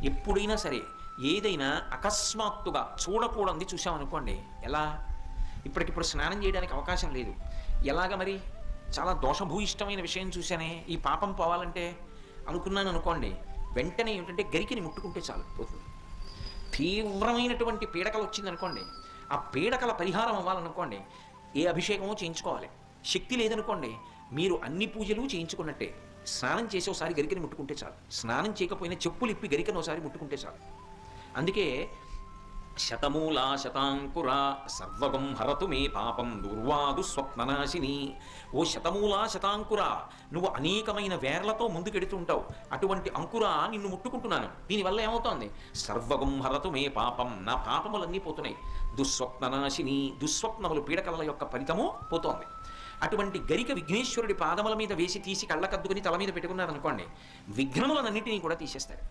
ఎప్పుడైనా సరే ఏదైనా అకస్మాత్తుగా చూడకూడదు చూసామనుకోండి, ఎలా ఇప్పటికిప్పుడు స్నానం చేయడానికి అవకాశం లేదు, ఎలాగ మరి చాలా దోషభూయిష్టమైన విషయం చూశానే, ఈ పాపం పోవాలంటే అనుకున్నాను అనుకోండి, వెంటనే ఏమిటంటే గరికిని ముట్టుకుంటే చాలు పోతుంది. తీవ్రమైనటువంటి పీడకలు వచ్చిందనుకోండి, ఆ పీడకల పరిహారం అవ్వాలనుకోండి ఏ అభిషేకమో చేయించుకోవాలి. శక్తి లేదనుకోండి, మీరు అన్ని పూజలు చేయించుకున్నట్టే. స్నానం చేసి ఒకసారి గరికని ముట్టుకుంటే చాలు, స్నానం చేయకపోయినా చెప్పులు ఇప్పి గరికను ఒకసారి ముట్టుకుంటే చాలు. అందుకే శతమూలా శతాంకురా సర్వగం హరతు మే పాపం దుర్వాదు స్వప్ననాశిని. ఓ శతమూలా శతాంకురా, నువ్వు అనేకమైన వేర్లతో ముందుకెడుతుంటావు, అటువంటి అంకురా నిన్ను ముట్టుకుంటున్నాను. దీనివల్ల ఏమవుతోంది? సర్వగం హరతు మే పాపం, నా పాపములన్నీ పోతున్నాయి. దుస్వప్ననాశిని, దుస్వప్నములు పీడకల యొక్క ఫలితము పోతోంది. అటువంటి గరిక విఘ్నేశ్వరుడి పాదముల మీద వేసి తీసి కళ్ళకద్దుకుని తల మీద పెట్టుకున్నారనుకోండి, విఘ్నములన్నింటినీ కూడా తీసేస్తాడు.